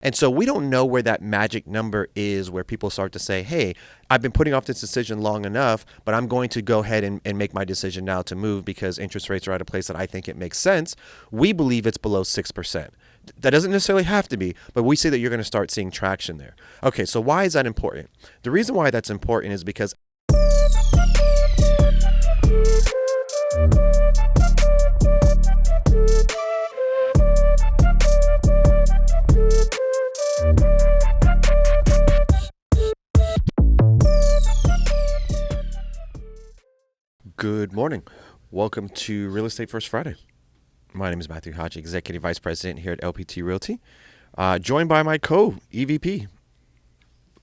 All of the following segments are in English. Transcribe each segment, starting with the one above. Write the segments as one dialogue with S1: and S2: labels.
S1: And so we don't know where that magic number is where people start to say, hey, I've been putting off this decision long enough, but I'm going to go ahead and make my decision now to move because interest rates are at a place that I think it makes sense. We believe it's below 6%. That doesn't necessarily have to be, but we say that you're going to start seeing traction there. Okay, so why is that important? The reason why that's important is because good morning. Welcome to Real Estate First Friday. My name is Matthew Hodge, Executive Vice President here at LPT Realty, joined by my co-EVP,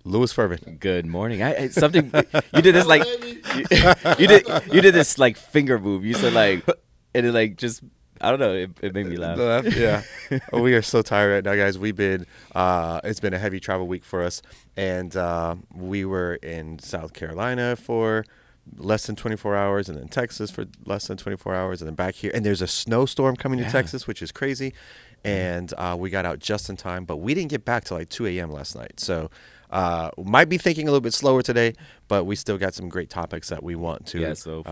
S1: Louis Fermin.
S2: Good morning. Something you did this like you did this like finger move. You said like and it like just I don't know. It made me laugh.
S1: Yeah, we are so tired right now, guys. We've been it's been a heavy travel week for us, and we were in South Carolina for less than 24 hours, and then Texas for less than 24 hours, and then back here. And there's a snowstorm coming to Texas, which is crazy. And we got out just in time, but we didn't get back till like 2 a.m. last night. So might be thinking a little bit slower today, but we still got some great topics that we want to.
S2: Yeah, so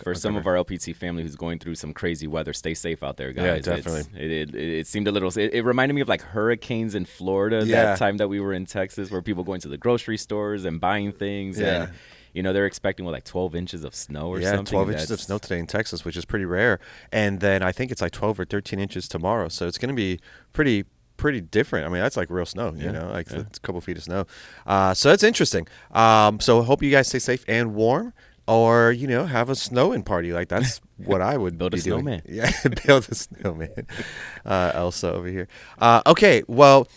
S2: for some of our LPT family who's going through some crazy weather, stay safe out there, guys.
S1: Yeah, definitely.
S2: It seemed a little, it reminded me of like hurricanes in Florida, that time that we were in Texas where people going to the grocery stores and buying things.
S1: Yeah.
S2: And, you know, they're expecting, like 12 inches of snow or something?
S1: 12 inches of snow today in Texas, which is pretty rare. And then I think it's like 12 or 13 inches tomorrow. So it's going to be pretty different. I mean, that's like real snow, you know, like it's a couple feet of snow. So that's interesting. So hope you guys stay safe and warm, or, you know, have a snowing party. Like that's what I would
S2: build
S1: be
S2: a snowman.
S1: Doing. Yeah, build a snowman. Elsa over here. Okay, well,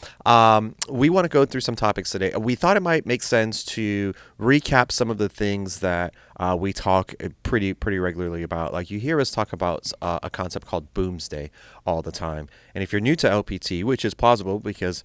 S1: we want to go through some topics today. We thought it might make sense to recap some of the things that we talk pretty regularly about. Like you hear us talk about a concept called Boomsday all the time. And if you're new to LPT, which is plausible because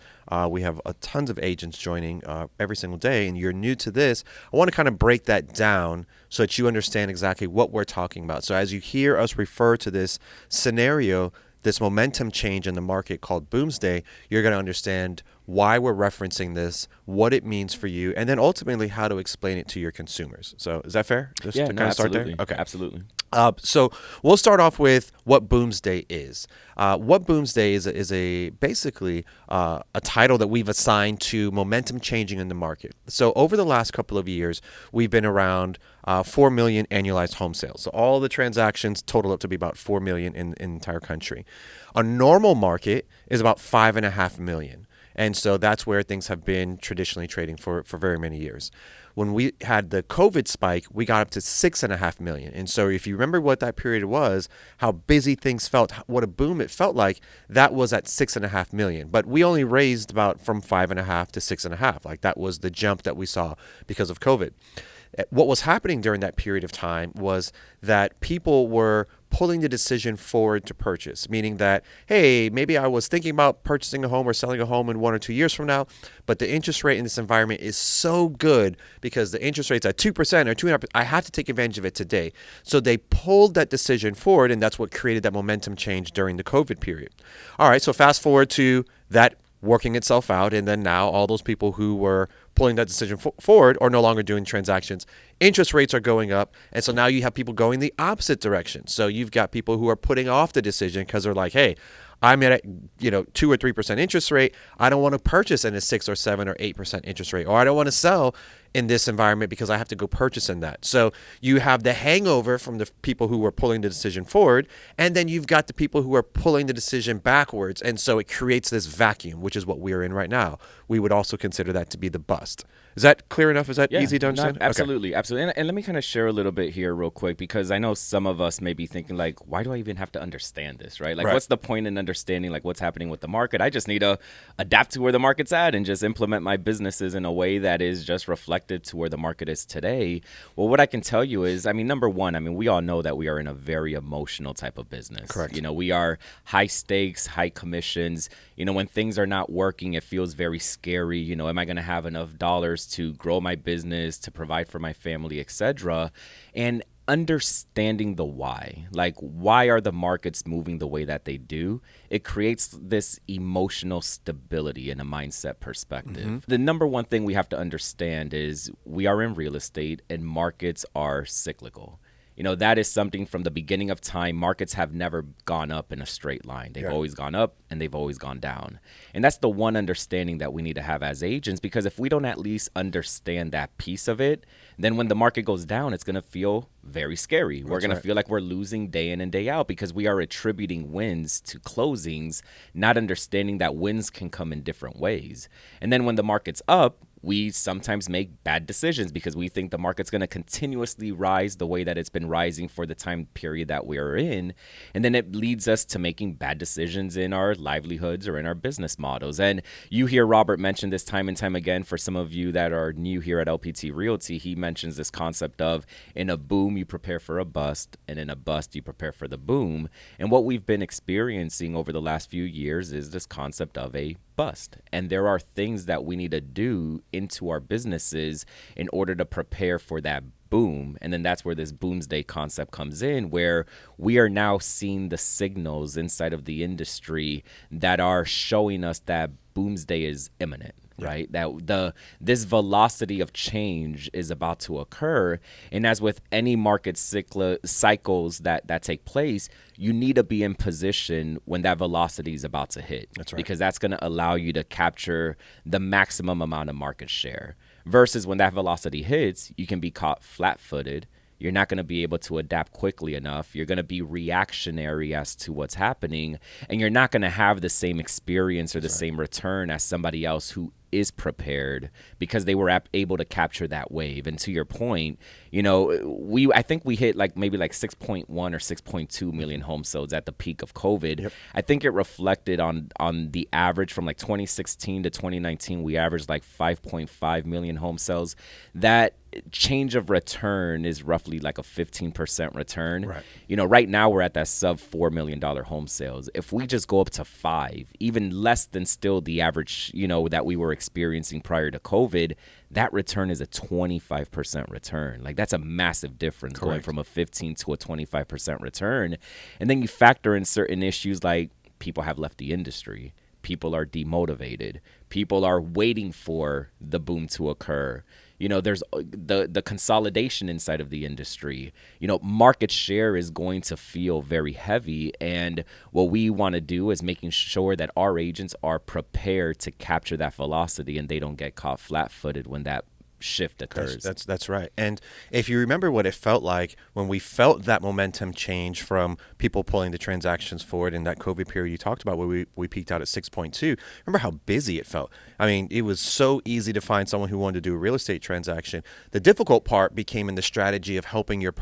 S1: we have tons of agents joining every single day, and you're new to this, I want to kind of break that down so that you understand exactly what we're talking about. So as you hear us refer to this scenario, this momentum change in the market called Boomsday, you're going to understand why we're referencing this, what it means for you, and then ultimately how to explain it to your consumers. So is that fair? Just to kind of start there? Okay.
S2: Absolutely.
S1: So we'll start off with what Boomsday is. What Boomsday is basically a title that we've assigned to momentum changing in the market. So over the last couple of years, we've been around 4 million annualized home sales. So all the transactions total up to be about 4 million in the entire country. A normal market is about 5.5 million. And so that's where things have been traditionally trading for very many years. When we had the COVID spike, we got up to 6.5 million. And so if you remember what that period was, how busy things felt, what a boom it felt like, that was at 6.5 million. But we only raised about from 5.5 to 6.5. Like that was the jump that we saw because of COVID. What was happening during that period of time was that people were pulling the decision forward to purchase, meaning that, hey, maybe I was thinking about purchasing a home or selling a home in 1 or 2 years from now, but the interest rate in this environment is so good because the interest rate's at 2% or 2.5%. I have to take advantage of it today. So they pulled that decision forward, and that's what created that momentum change during the COVID period. All right, so fast forward to that working itself out, and then now all those people who were pulling that decision forward are no longer doing transactions. Interest rates are going up, and so now you have people going the opposite direction. So you've got people who are putting off the decision because they're like, hey, I'm at 2 or 3% interest rate. I don't want to purchase in a 6 or 7 or 8% interest rate, or I don't want to sell in this environment because I have to go purchase in that. So you have the hangover from the people who were pulling the decision forward, and then you've got the people who are pulling the decision backwards. And so it creates this vacuum, which is what we're in right now. We would also consider that to be the bust. Is that clear enough? Is that easy to understand?
S2: Absolutely,
S1: Okay.
S2: absolutely. And let me kind of share a little bit here real quick, because I know some of us may be thinking like, why do I even have to understand this, right? Like, what's the point in understanding like what's happening with the market? I just need to adapt to where the market's at and just implement my businesses in a way that is just reflective to where the market is today. Well, what I can tell you is, number one, we all know that we are in a very emotional type of business.
S1: Correct.
S2: We are high stakes, high commissions. When things are not working, it feels very scary. Am I going to have enough dollars to grow my business, to provide for my family, etc.? And understanding the why, like why are the markets moving the way that they do, it creates this emotional stability and a mindset perspective. The number one thing we have to understand is we are in real estate and markets are cyclical. That is something from the beginning of time. Markets have never gone up in a straight line. They've always gone up and they've always gone down. And that's the one understanding that we need to have as agents, because if we don't at least understand that piece of it, then when the market goes down, it's going to feel very scary. We're going to feel like we're losing day in and day out because we are attributing wins to closings, not understanding that wins can come in different ways. And then when the market's up, we sometimes make bad decisions because we think the market's going to continuously rise the way that it's been rising for the time period that we're in. And then it leads us to making bad decisions in our livelihoods or in our business models. And you hear Robert mention this time and time again. For some of you that are new here at LPT Realty, he mentions this concept of in a boom, you prepare for a bust, and in a bust, you prepare for the boom. And what we've been experiencing over the last few years is this concept of a bust. And there are things that we need to do into our businesses in order to prepare for that boom. And then that's where this boomsday concept comes in, where we are now seeing the signals inside of the industry that are showing us that boomsday is imminent. Right, that this velocity of change is about to occur, and as with any market cycles that take place, you need to be in position when that velocity is about to hit.
S1: That's right,
S2: because that's going to allow you to capture the maximum amount of market share. Versus when that velocity hits, you can be caught flat-footed. You're not going to be able to adapt quickly enough. You're going to be reactionary as to what's happening, and you're not going to have the same experience or the same return as somebody else who is prepared because they were able to capture that wave. And to your point, I think we hit maybe 6.1 or 6.2 million home sales at the peak of COVID.
S1: Yep.
S2: I think it reflected on the average from 2016 to 2019, we averaged 5.5 million home sales. That change of return is roughly a 15% return.
S1: Right.
S2: Right now we're at that sub $4 million home sales. If we just go up to 5, even less than still the average, that we were experiencing prior to COVID, that return is a 25% return. That's a massive difference.
S1: Correct.
S2: Going from a 15 to a 25% return. And then you factor in certain issues like people have left the industry. People are demotivated. People are waiting for the boom to occur. There's the consolidation inside of the industry. Market share is going to feel very heavy. And what we want to do is making sure that our agents are prepared to capture that velocity and they don't get caught flat-footed when that shift occurs.
S1: That's right. And if you remember what it felt like when we felt that momentum change from people pulling the transactions forward in that COVID period you talked about, where we peaked out at 6.2, remember how busy it felt? I mean, it was so easy to find someone who wanted to do a real estate transaction. The difficult part became in the strategy of helping your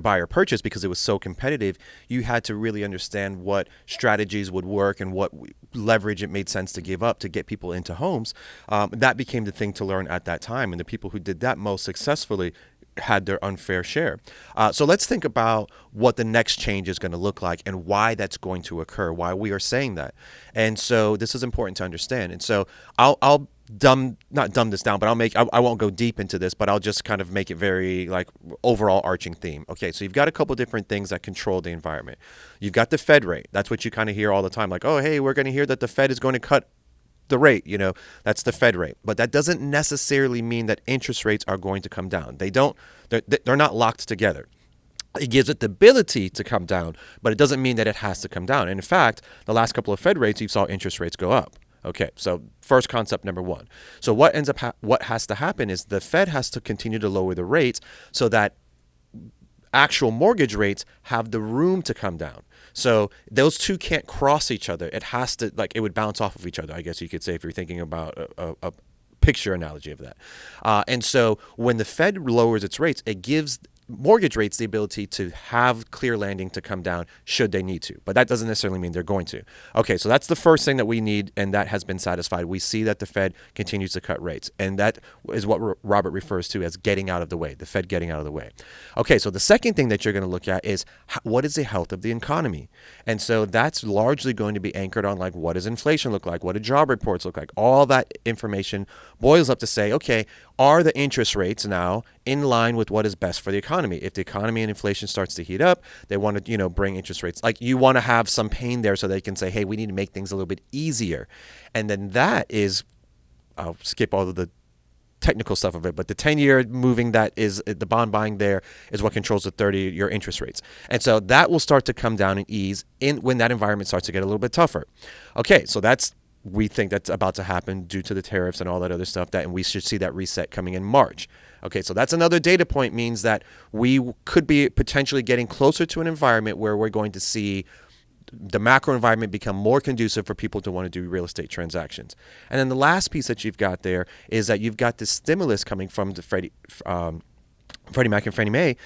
S1: buyer purchase, because it was so competitive. You had to really understand what strategies would work and what leverage it made sense to give up to get people into homes. That became the thing to learn at that time. And the people who did that most successfully had their unfair share. So let's think about what the next change is going to look like and why that's going to occur, why we are saying that. And so this is important to understand. And so I'll not dumb this down, but I won't go deep into this, but I'll just kind of make it very overall arching theme. Okay, so you've got a couple different things that control the environment. You've got the Fed rate. That's what you kind of hear all the time. Oh, hey, we're going to hear that the Fed is going to cut the rate, that's the Fed rate. But that doesn't necessarily mean that interest rates are going to come down. They're not locked together. It gives it the ability to come down, but it doesn't mean that it has to come down. And in fact, the last couple of Fed rates, you saw interest rates go up. Okay, so first concept number one. So what has to happen is the Fed has to continue to lower the rates so that actual mortgage rates have the room to come down. So those two can't cross each other. It has to, it would bounce off of each other, I guess you could say, if you're thinking about a picture analogy of that. And so when the Fed lowers its rates, it gives mortgage rates the ability to have clear landing to come down should they need to. But that doesn't necessarily mean they're going to. Okay, so that's the first thing that we need, and that has been satisfied. We see that the Fed continues to cut rates, and that is what Robert refers to as getting out of the way, the Fed getting out of the way. Okay, so the second thing that you're going to look at is what is the health of the economy? And so that's largely going to be anchored on what does inflation look like? What do job reports look like? All that information boils up to say, okay, are the interest rates now in line with what is best for the economy. If the economy and inflation starts to heat up, they want to, bring interest rates. Like, you want to have some pain there so they can say, hey, we need to make things a little bit easier. And then that is, I'll skip all of the technical stuff of it, but the 10-year moving, that is the bond buying there, is what controls the 30-year interest rates. And so that will start to come down and ease in when that environment starts to get a little bit tougher. Okay, so we think that's about to happen due to the tariffs and all that other stuff, and we should see that reset coming in March. Okay, so that's another data point, means that we could be potentially getting closer to an environment where we're going to see the macro environment become more conducive for people to want to do real estate transactions. And then the last piece that you've got there is that you've got this stimulus coming from the Freddie Mac and Fannie Mae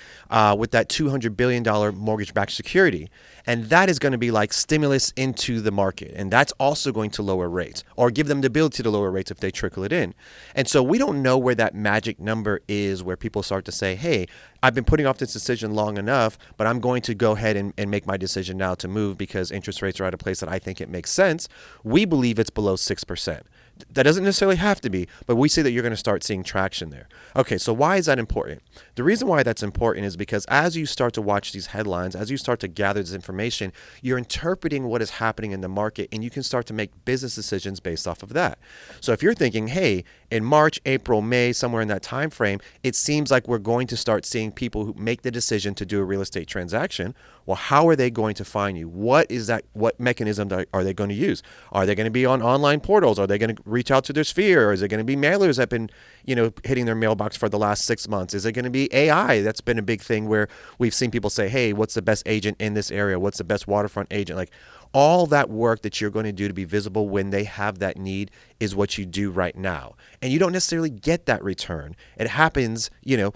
S1: with that $200 billion mortgage-backed security. And that is going to be like stimulus into the market. And that's also going to lower rates, or give them the ability to lower rates if they trickle it in. And so we don't know where that magic number is where people start to say, hey, I've been putting off this decision long enough, but I'm going to go ahead and make my decision now to move because interest rates are at a place that I think it makes sense. We believe it's below 6%. That doesn't necessarily have to be, but we see that you're going to start seeing traction there. Okay, so why is that important? The reason why that's important is because as you start to watch these headlines, as you start to gather this information, you're interpreting what is happening in the market, and you can start to make business decisions based off of that. So if you're thinking, hey, in March, April, May, somewhere in that time frame, it seems like we're going to start seeing people who make the decision to do a real estate transaction. Well, how are they going to find you? What mechanism are they going to use? Are they going to be on online portals? Are they going to reach out to their sphere? Or is it going to be mailers that have been, hitting their mailbox for the last 6 months? Is it going to be AI? That's been a big thing where we've seen people say, hey, what's the best agent in this area? What's the best waterfront agent? Like, all that work that you're going to do to be visible when they have that need is what you do right now. And you don't necessarily get that return. It happens,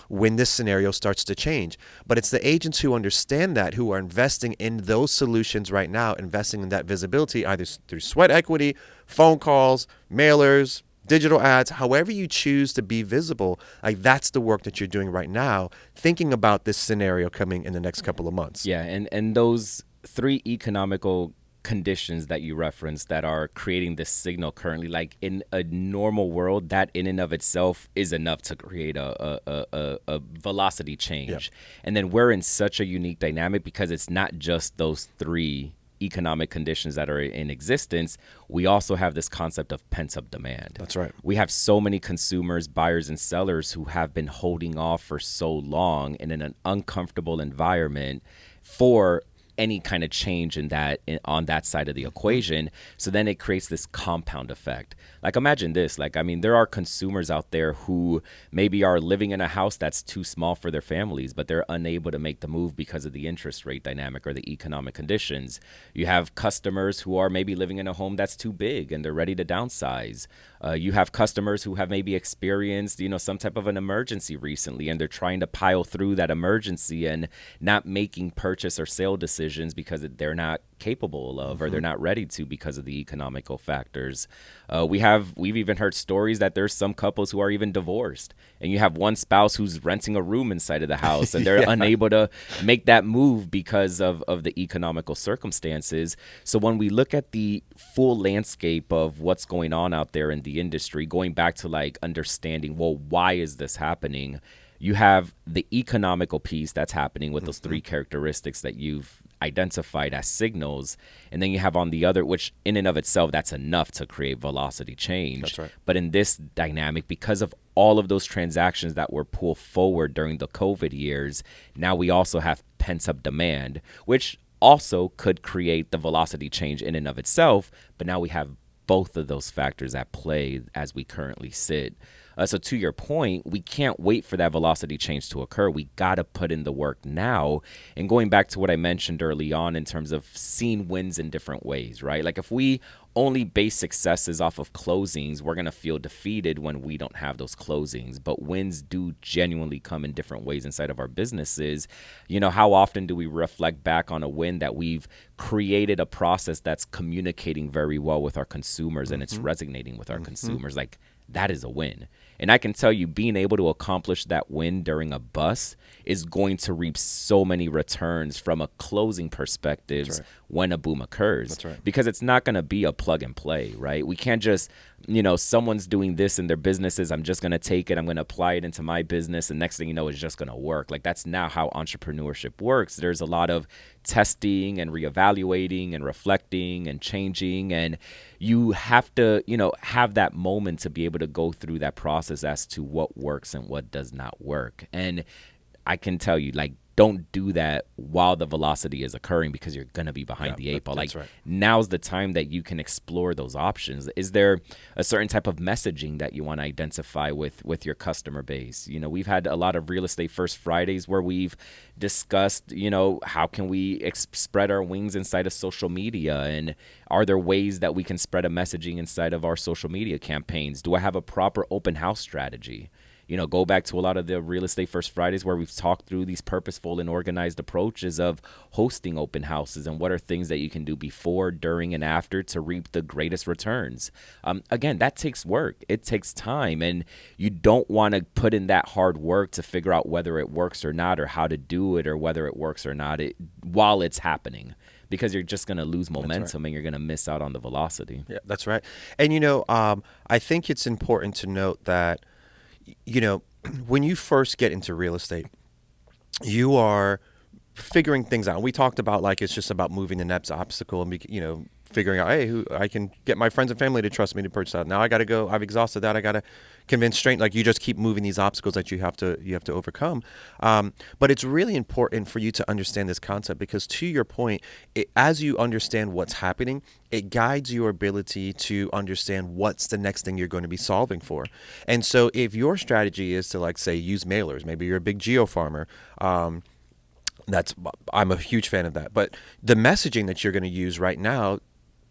S1: when this scenario starts to change. But it's the agents who understand that, who are investing in those solutions right now, investing in that visibility, either through sweat equity, phone calls, mailers, digital ads, however you choose to be visible. Like, that's the work that you're doing right now, thinking about this scenario coming in the next couple of months.
S2: Yeah, and those three economical conditions that you referenced that are creating this signal currently, like in a normal world, that in and of itself is enough to create a velocity change. Yep. And then we're in such a unique dynamic because it's not just those three economic conditions that are in existence. We also have this concept of pent-up demand.
S1: That's right.
S2: We have so many consumers, buyers, and sellers who have been holding off for so long and in an uncomfortable environment for any kind of change on that side of the equation. So then it creates this compound effect. Like, imagine this. There are consumers out there who maybe are living in a house that's too small for their families, but they're unable to make the move because of the interest rate dynamic or the economic conditions. You have customers who are maybe living in a home that's too big and they're ready to downsize. You have customers who have maybe experienced, some type of an emergency recently, and they're trying to pile through that emergency and not making purchase or sale decisions because they're not capable of, or they're not ready to because of the economical factors. We've even heard stories that there's some couples who are even divorced, and you have one spouse who's renting a room inside of the house, and they're unable to make that move because of the economical circumstances. So when we look at the full landscape of what's going on out there in the industry, going back to like understanding, well, why is this happening? You have the economical piece that's happening with those three characteristics that you've identified as signals. And then you have on the other, which in and of itself, that's enough to create velocity change.
S1: That's right.
S2: But in this dynamic, because of all of those transactions that were pulled forward during the COVID years, now we also have pent-up demand, which also could create the velocity change in and of itself. But now we have both of those factors at play as we currently sit. So to your point, we can't wait for that velocity change to occur. We got to put in the work now. And going back to what I mentioned early on in terms of seeing wins in different ways, right? Like if we only base successes off of closings, we're going to feel defeated when we don't have those closings. But wins do genuinely come in different ways inside of our businesses. How often do we reflect back on a win that we've created a process that's communicating very well with our consumers and it's resonating with our consumers? Like, that is a win. And I can tell you, being able to accomplish that win during a bust is going to reap so many returns from a closing perspective when a boom occurs.
S1: That's right.
S2: Because it's not going to be a plug and play, right? We can't just someone's doing this in their businesses. I'm just going to take it. I'm going to apply it into my business. And next thing you know, it's just going to work. Like, that's not how entrepreneurship works. There's a lot of testing and reevaluating and reflecting and changing. And you have to, have that moment to be able to go through that process as to what works and what does not work. And I can tell you, like, don't do that while the velocity is occurring, because you're going to be behind the eight ball. Like, right. Now's the time that you can explore those options. Is there a certain type of messaging that you want to identify with your customer base? We've had a lot of Real Estate First Fridays where we've discussed, how can we spread our wings inside of social media? And are there ways that we can spread a messaging inside of our social media campaigns? Do I have a proper open house strategy? Go back to a lot of the Real Estate First Fridays where we've talked through these purposeful and organized approaches of hosting open houses and what are things that you can do before, during, and after to reap the greatest returns. Again, that takes work. It takes time, and you don't want to put in that hard work to figure out whether it works or not, or how to do it, or whether it works or not while it's happening, because you're just going to lose momentum. Right. And you're going to miss out on the velocity.
S1: Yeah, that's right. And, I think it's important to note that, when you first get into real estate, you are figuring things out. We talked about, like, it's just about moving the next obstacle and, figuring out, hey, who I can get my friends and family to trust me to purchase that. Now I got to go. I've exhausted that. I got to convince strength. Like, you just keep moving these obstacles that you have to overcome. But it's really important for you to understand this concept, because to your point, as you understand what's happening, it guides your ability to understand what's the next thing you're going to be solving for. And so if your strategy is to, like, say, use mailers, maybe you're a big geo farmer, I'm a huge fan of that. But the messaging that you're going to use right now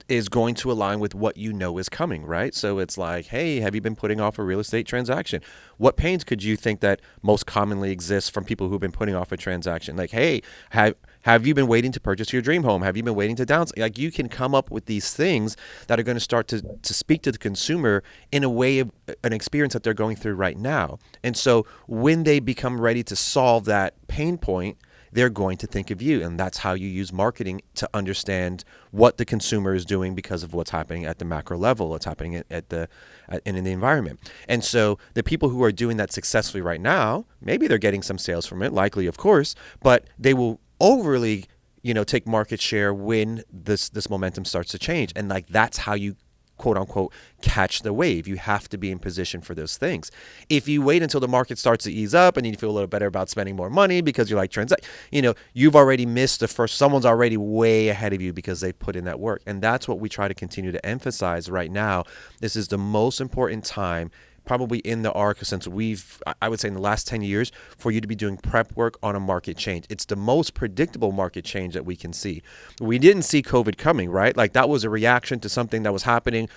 S1: is going to align with what you know is coming, right? So it's like, hey, have you been putting off a real estate transaction? What pains could you think that most commonly exists from people who've been putting off a transaction? Like, hey, have you been waiting to purchase your dream home? Have you been waiting to downsize? Like, you can come up with these things that are going to start to speak to the consumer in a way of an experience that they're going through right now. And so when they become ready to solve that pain point, they're going to think of you. And that's how you use marketing to understand what the consumer is doing because of what's happening at the macro level, what's happening in the environment. And so the people who are doing that successfully right now, maybe they're getting some sales from it, likely, of course, but they will overly, take market share when this momentum starts to change. And, like, that's how you, quote unquote, catch the wave. You have to be in position for those things. If you wait until the market starts to ease up and you feel a little better about spending more money because you're like, you've already missed the first, someone's already way ahead of you because they put in that work. And that's what we try to continue to emphasize right now. This is the most important time probably in the arc since I would say in the last 10 years, for you to be doing prep work on a market change. It's the most predictable market change that we can see. We didn't see COVID coming, right? Like, that was a reaction to something that was happening.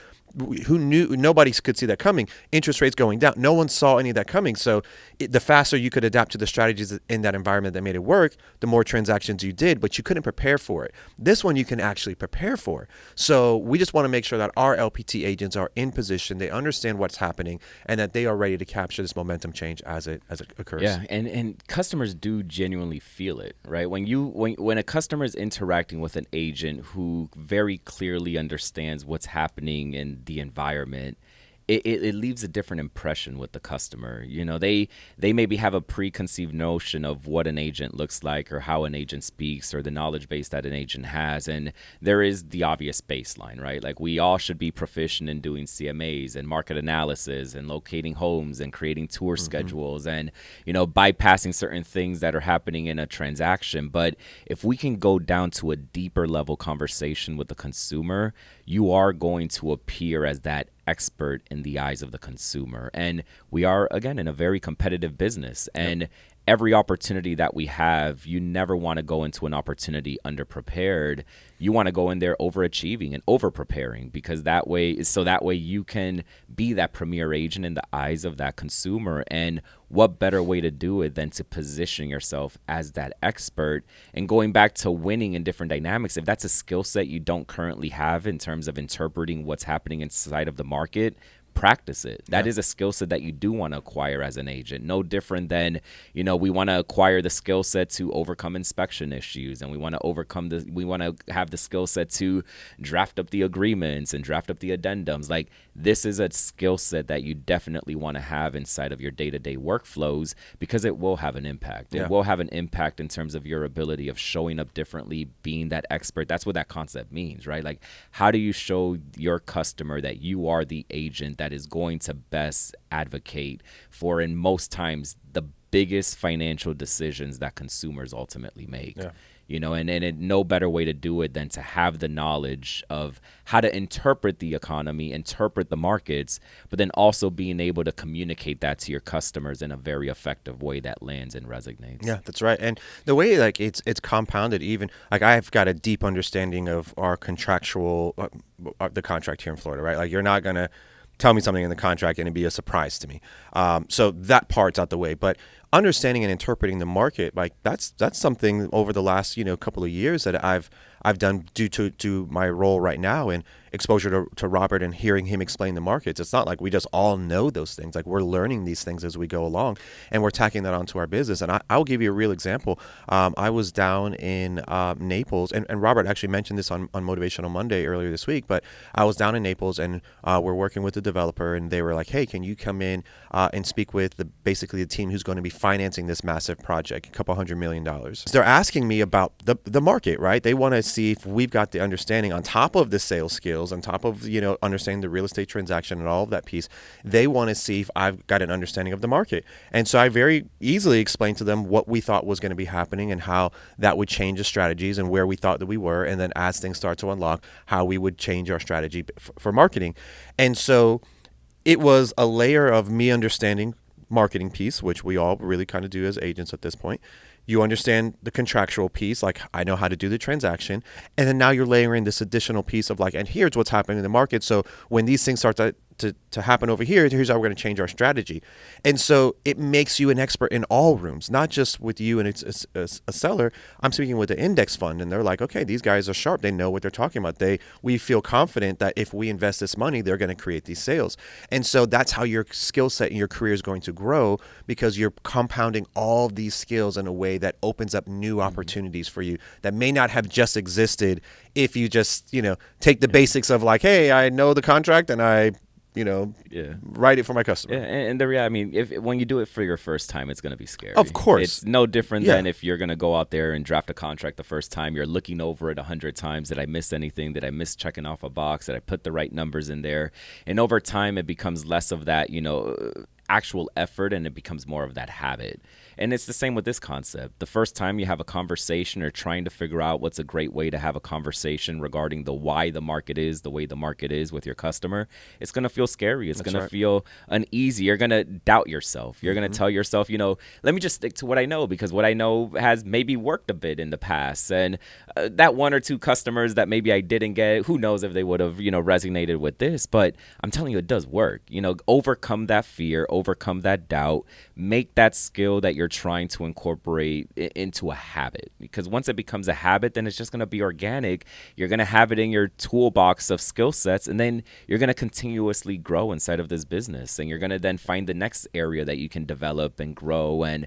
S1: Who knew? Nobody could see that coming. Interest rates going down. No one saw any of that coming. So the faster you could adapt to the strategies in that environment that made it work, the more transactions you did, but you couldn't prepare for it. This one you can actually prepare for. So we just want to make sure that our LPT agents are in position, they understand what's happening, and that they are ready to capture this momentum change as it occurs.
S2: Yeah, and customers do genuinely feel it, right? When a customer is interacting with an agent who very clearly understands what's happening in the environment, it leaves a different impression with the customer. They maybe have a preconceived notion of what an agent looks like, or how an agent speaks, or the knowledge base that an agent has. And there is the obvious baseline, right? Like, we all should be proficient in doing CMAs and market analysis and locating homes and creating tour schedules and, bypassing certain things that are happening in a transaction. But if we can go down to a deeper level conversation with the consumer, you are going to appear as that expert in the eyes of the consumer. And we are, again, in a very competitive business. And every opportunity that we have, you never want to go into an opportunity underprepared. You want to go in there overachieving and over-preparing, because that way you can be that premier agent in the eyes of that consumer. And what better way to do it than to position yourself as that expert? And going back to winning in different dynamics, if that's a skill set you don't currently have in terms of interpreting what's happening inside of the market, practice it. That is a skill set that you do want to acquire as an agent. No different than, we want to acquire the skill set to overcome inspection issues, and we want to have the skill set to draft up the agreements and draft up the addendums. Like, this is a skill set that you definitely want to have inside of your day-to-day workflows, because it will have an impact. It will have an impact in terms of your ability of showing up differently, being that expert. That's what that concept means, right? Like, how do you show your customer that you are the agent that is going to best advocate for, in most times, the biggest financial decisions that consumers ultimately make? And no better way to do it than to have the knowledge of how to interpret the economy, interpret the markets, but then also being able to communicate that to your customers in a very effective way that lands and resonates.
S1: Yeah, that's right. And the way like it's compounded, even like I've got a deep understanding of our contractual, the contract here in Florida, right? Like, you're not going to tell me something in the contract and it'd be a surprise to me. So that part's out the way. But understanding and interpreting the market, like that's something over the last couple of years that I've done due to my role right now and exposure to Robert and hearing him explain the markets. It's not like we just all know those things. Like, we're learning these things as we go along, and we're tacking that onto our business. And I'll give you a real example. I was down in Naples, and Robert actually mentioned this on Motivational Monday earlier this week, but I was down in Naples, and we're working with the developer, and they were like, hey, can you come in and speak with basically the team who's going to be financing this massive project, $200 million. So they're asking me about the market, right? They want to see if we've got the understanding on top of the sales skills, on top of understanding the real estate transaction and all of that piece. They want to see if I've got an understanding of the market. And so I very easily explained to them what we thought was going to be happening and how that would change the strategies and where we thought that we were, and then as things start to unlock, how we would change our strategy for marketing. And so it was a layer of me understanding marketing piece, which we all really kind of do as agents at this point. You understand the contractual piece, like I know how to do the transaction. And then now you're layering this additional piece of like, and here's what's happening in the market. So when these things start to happen over here, here's how we're going to change our strategy. And so it makes you an expert in all rooms, not just with you and it's a seller. I'm speaking with the index fund, and they're like, okay, these guys are sharp. They know what they're talking about. We feel confident that if we invest this money, they're going to create these sales. And so that's how your skill set and your career is going to grow, because you're compounding all of these skills in a way that opens up new opportunities for you that may not have just existed if you just, take the basics of like, hey, I know the contract and I write it for my customer.
S2: Yeah, and I mean, when you do it for your first time, it's going to be scary.
S1: Of course.
S2: It's no different than if you're going to go out there and draft a contract the first time. You're looking over it 100 times. Did I miss anything? Did I miss checking off a box? Did I put the right numbers in there? And over time, it becomes less of that, actual effort, and it becomes more of that habit. And it's the same with this concept. The first time you have a conversation or trying to figure out what's a great way to have a conversation regarding the why the market is the way the market is with your customer, it's going to feel scary. It's going to feel uneasy. You're going to doubt yourself. You're going to tell yourself, let me just stick to what I know, because what I know has maybe worked a bit in the past. And that one or two customers that maybe I didn't get, who knows if they would have, resonated with this. But I'm telling you, it does work. Overcome that fear, overcome that doubt, make that skill that you're trying to incorporate into a habit. Because once it becomes a habit, then it's just going to be organic. You're going to have it in your toolbox of skill sets, and then you're going to continuously grow inside of this business. And you're going to then find the next area that you can develop and grow and,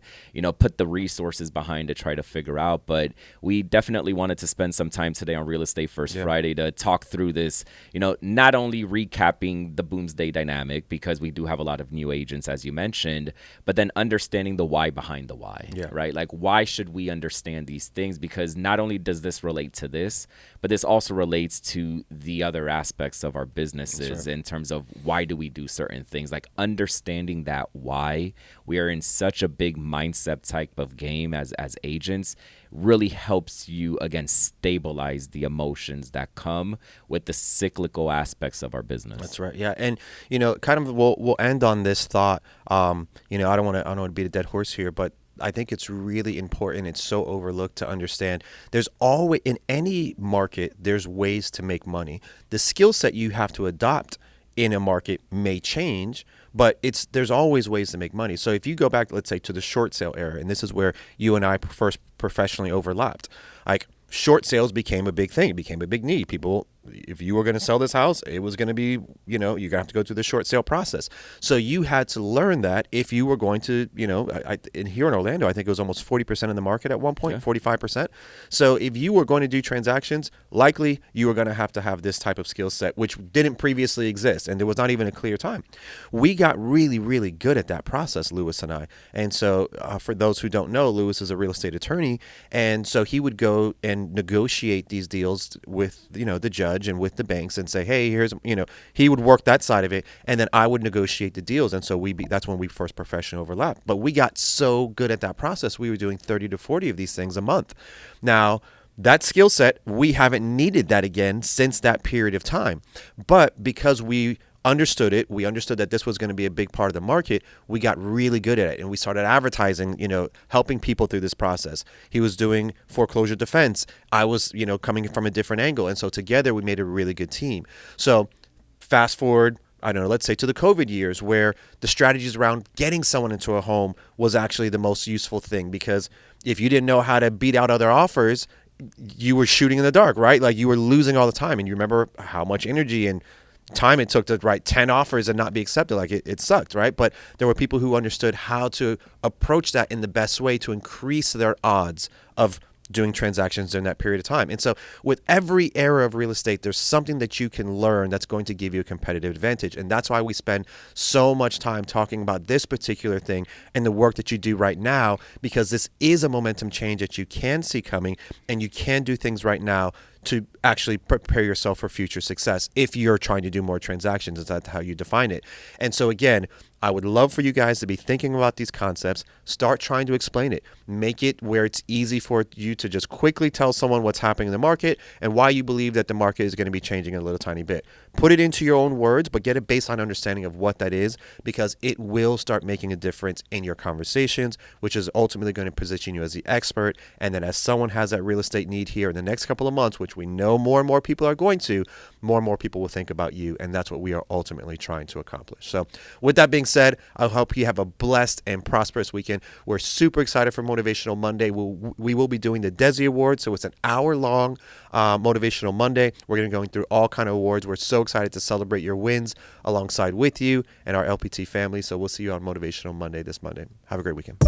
S2: put the resources behind to try to figure out. But we definitely wanted to spend some time today on Real Estate First Friday to talk through this, not only recapping the Boomsday dynamic, because we do have a lot of new agents, as you mentioned, but then understanding the why behind the why, right? Like, why should we understand these things? Because not only does this relate to this, but this also relates to the other aspects of our businesses in terms of why do we do certain things. Like, understanding that why we are in such a big mindset type of game as agents really helps you, again, stabilize the emotions that come with the cyclical aspects of our business.
S1: That's right. Yeah. And, kind of we'll end on this thought. I don't want to beat a dead horse here, but I think it's really important. It's so overlooked to understand. There's always, in any market, there's ways to make money. The skill set you have to adopt in a market may change, but there's always ways to make money. So if you go back, let's say, to the short sale era, and this is where you and I first professionally overlapped, like short sales became a big thing. It became a big need. People if you were going to sell this house, it was going to be, you're going to have to go through the short sale process. So you had to learn that if you were going to, here in Orlando, I think it was almost 40% in the market at one point, 45%. So if you were going to do transactions, likely you were going to have this type of skill set, which didn't previously exist. And there was not even a clear time. We got really, really good at that process, Lewis and I. And so for those who don't know, Lewis is a real estate attorney. And so he would go and negotiate these deals with, the judge and with the banks and say, hey, here's, he would work that side of it. And then I would negotiate the deals. And so that's when we first professionally overlapped. But we got so good at that process. We were doing 30 to 40 of these things a month. Now, that skill set, we haven't needed that again since that period of time. But because we understood it, we understood that this was going to be a big part of the market, we got really good at it. And we started advertising, helping people through this process. He was doing foreclosure defense. I was, coming from a different angle. And so together we made a really good team. So fast forward, I don't know, let's say to the COVID years, where the strategies around getting someone into a home was actually the most useful thing, because if you didn't know how to beat out other offers, you were shooting in the dark, right? Like you were losing all the time. And you remember how much energy and time it took to write 10 offers and not be accepted. Like it sucked, right? But there were people who understood how to approach that in the best way to increase their odds of doing transactions during that period of time. And so with every era of real estate, there's something that you can learn that's going to give you a competitive advantage. And that's why we spend so much time talking about this particular thing and the work that you do right now, because this is a momentum change that you can see coming, and you can do things right now to actually prepare yourself for future success if you're trying to do more transactions. Is that how you define it? And so again, I would love for you guys to be thinking about these concepts. Start trying to explain it. Make it where it's easy for you to just quickly tell someone what's happening in the market and why you believe that the market is going to be changing a little tiny bit. Put it into your own words, but get a baseline understanding of what that is, because it will start making a difference in your conversations, which is ultimately going to position you as the expert. And then as someone has that real estate need here in the next couple of months, which we know more and more people are going to, more and more people will think about you. And that's what we are ultimately trying to accomplish. So with that being said, I hope you have a blessed and prosperous weekend. We're super excited for Motivational Monday. We will be doing the Desi Awards. So it's an hour-long Motivational Monday. We're going to be going through all kind of awards. We're so excited to celebrate your wins alongside with you and our LPT family. So we'll see you on Motivational Monday this Monday. Have a great weekend.